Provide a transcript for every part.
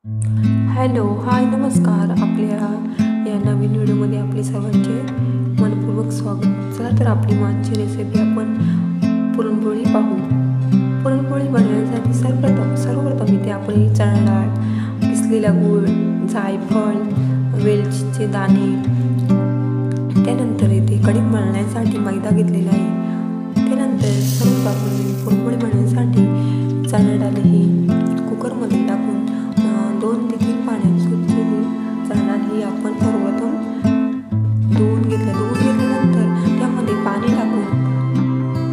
Hello, हाय, नमस्कार. आपल्या या नवीन व्हिडिओमध्ये आपले सर्वांचे मनपूर्वक स्वागत. चला तर आपली आजची रेसिपी आपण पुरणपोळी पाहू. पुरणपोळी बनवण्यासाठी सर्वप्रथम इथे आपण चणा डाळ, किसलेला गूळ, जायफळ, वेलचीचे दाणे, त्यानंतर इथे कणिक मळण्यासाठी मैदा घेतलेला आहे. त्यानंतर सर्वप्रथम पुरणपोळी बनवण्यासाठी चणा डाळ ही कुकरमध्ये टाकून 2 ते 3 पाण्यात स्वच्छ चणा ही आपण सर्वप्रथम धुवून घेतल्यानंतर त्यामध्ये पाणी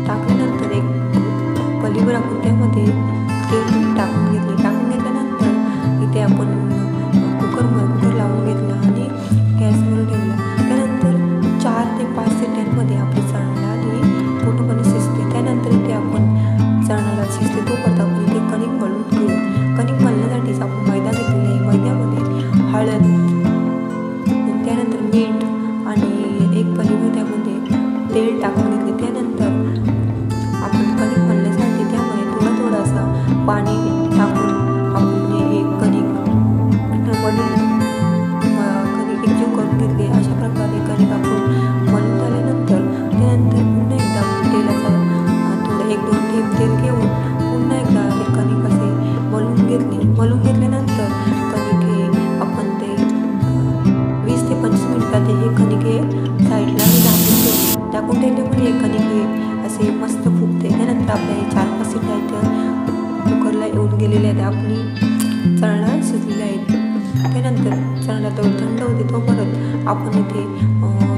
टाकल्यानंतर एक पलीवर आपण त्यामध्ये तेल टाकून घेतल्यानंतर इथे आपण कुकर लावून घेतला आणि गॅसवर ठेवला. त्यानंतर 4 ते 5 सेकंदांमध्ये आपली चणा डाळ ही पूर्णपणे शिजते. त्यानंतर इथे आपण चणा डाळ शिजते तोपर्यंत आपण इथे कणिक मळून घेऊ. कणिक मळण्यासाठीच आपण मैदा घेतलेला आहे. मैद्यामध्ये हळद, त्यानंतर मीठ आणि एक पलीवर त्यामध्ये तेल टाकून घेतले. त्यानंतर आपण कणिक मळण्यासाठी त्यामध्ये थोडासा पाणी टाकून आपण हे कणिक एकजीव करून घेतले. अशा प्रकारे कणिक आपण मळून झाल्यानंतर त्यानंतर पुन्हा एकदा तेलाचा थोडं 1-2 थेंब तेल घेऊन पुन्हा एकदा ते कणिक असे मळून घेतले. मळून घेतल्यानंतर कणिक हे आपण ते 20 ते 25 मिनिटात हे कणिक हे साईडला टाकून ठेवल्यामुळे हे कणिक हे असे मस्त फुगते. त्यानंतर आपल्या हे 4-5 शिट्ट्या इथं कुकरला येऊन गेलेले आहेत. आपली चणा डाळ शिजलेली आहेत. त्यानंतर चणा डाळ थंड होते तोपर्यंत आपण इथे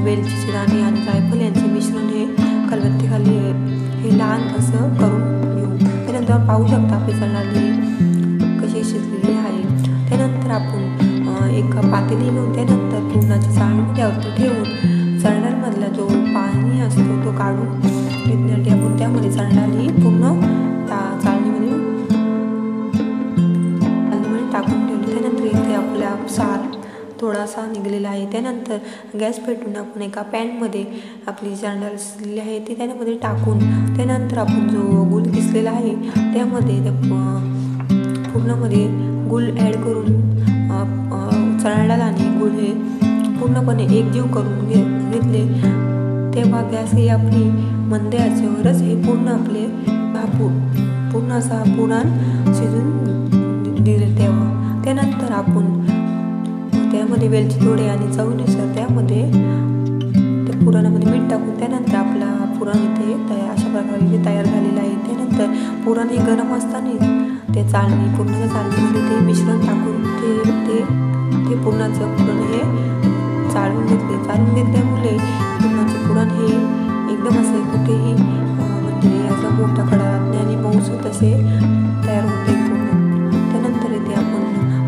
वेलचीचे दाणे आणि जायफळ यांचे मिश्रण हे खलबत्त्याखाली हे लहान असं करून घेऊ. त्यानंतर पाहू शकता आपली चणा डाळ कशी शिजलेली आहे. त्यानंतर आपण एका पातेली घेऊन त्यानंतर पुरणाची चाळणी त्यावरती ठेवून चणा डाळमधला जो पाणी असतो तो काढून घेण्यासाठी आपण त्यामध्ये चणा डाळ ही पूर्ण चाळणीमध्ये टाकून ठेवली. त्यानंतर इथे आपला सार थोडासा निघलेला आहे. त्यानंतर गॅस पेटवून आपण एका पॅनमध्ये आपली चणा डाळ शिजलेली आहे ती त्यामध्ये टाकून त्यानंतर आपण जो गूळ किसलेला आहे त्यामध्ये पूर्णमध्ये गूळ ॲड करून चणा डाळ आणि गूळ हे पूर्णपणे एकजीव करून घेतले. तेव्हा गॅस ही आपली मंद आचेवरच हे पूर्ण आपले पूर्ण असा पुरण शिजून दिले. तेव्हा त्यानंतर आपण त्यामध्ये वेलची थोडे आणि चवीनुसार त्यामध्ये त्या पुरणामध्ये मीठ टाकून त्यानंतर आपला पुरण इथे अशा प्रकारे तयार झालेला आहे. त्यानंतर पुरण हे गरम असताना ते पूर्णाच्या चाळणीमध्ये ते मिश्रण टाकून ते पुरणाचं पुरण हे चाळून घेतल्यामुळे पुरणाचे पुरण हे एकदम असे कुठेही म्हणजे असा मोठा खडा राहत नाही आणि मऊसूत असे तयार होते पूर्ण. त्यानंतर इथे आपण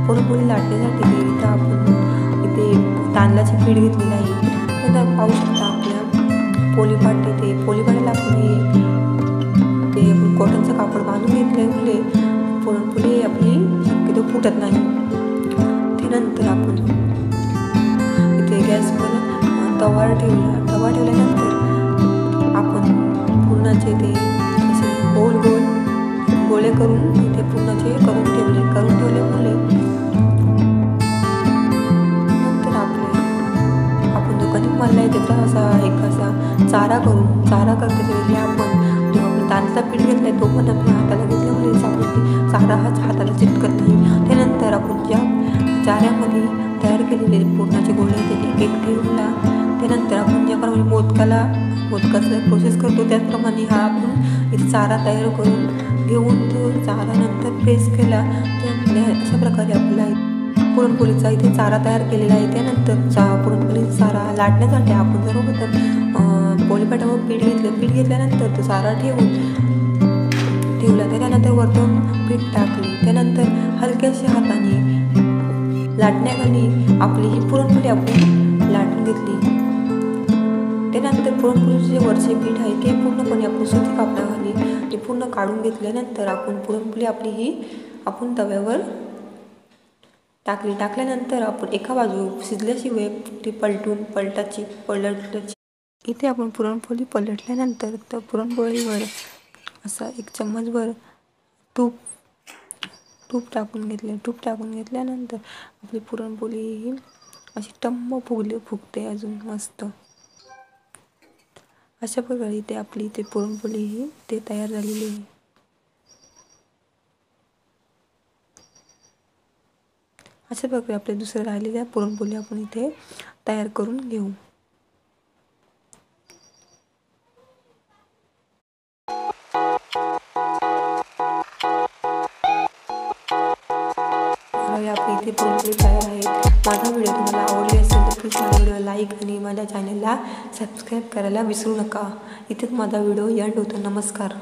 पुरणपोळी लाटण्यासाठी इथं आपण इथे तांदळाचे पीठ घेतलेलं आहे. त्यानंतर पाहू शकता आपल्या पोळीपाटाला आपण ते कॉटनचं कापड बांधून घेतल्यामुळे पुरणपोळी आपली शक्यतो फुटत नाही. त्यानंतर आपण इथे गॅसवर तवा ठेवल्यानंतर आपण पुरणाचे ते असे गोळे करून इथे पुरणाचे करून ठेवल्यामुळे नंतर आपण जो कणिक मळला आहे त्याचा असा चारा करते वेळी आपण जो आपण तांदळाचा पीठ घेतलाय तो पण आपल्या हाताला घेतल्यामुळे आपण चारा हाताला चिटकत नाही. त्यानंतर आपण ज्या चाऱ्यामध्ये तयार केलेले पुरणाचे गोळे ते एक ठेवला. त्यानंतर आपण ज्याप्रमाणे मोदकाचं प्रोसेस करतो त्याचप्रमाणे हा आपण इथे चारा तयार करून घेऊन तो चारा नंतर प्रेस केला तर अशा प्रकारे आपला पुरणपोळीचा इथे चारा तयार केलेला आहे. त्यानंतर पुरणपोळीचा चारा लाटण्यासाठी आपण सर्वप्रथम पोळीपाटावर पीठ घेतल्यानंतर तो चारा ठेवला. त्यानंतर वरतून पीठ टाकले. त्यानंतर हलक्याशा हाताने लाटण्याखाली आपली ही पुरणपोळी आपण लाटून घेतली. त्यानंतर पुरणपोळीचे जे वरचे पीठ आहे ते पूर्णपणे आपण सुती कापडाखाली ते पूर्ण काढून घेतल्यानंतर आपण पुरणपोळी आपली ही आपण तव्यावर टाकल्यानंतर आपण एका बाजू शिजल्याशिवाय ती पलटाची. इथे आपण पुरणपोळी पलटल्यानंतर तर पुरणपोळीवर असा 1 चम्मचभर तूप तूप टाकून घेतले. तूप टाकून घेतल्यानंतर आपली पुरणपोळी ही अशी टम्म फुगते अजून मस्त. अशा प्रकारे ते आपली ते पुरणपोळी ही ते तयार झालेली आहे. अशा प्रकारे आपल्या दुसऱ्या राहिलेल्या पुरणपोळी आपण इथे तयार करून घेऊ. आपली इथे पुरणपोळी तयार आहे. माझा व्हिडिओ तुम्हाला आवडला असेल तर प्लीज माझ्या व्हिडिओला लाईक आणि माझ्या चॅनलला सबस्क्राईब करायला विसरू नका. इथेच माझा व्हिडिओ एंड होतो. नमस्कार.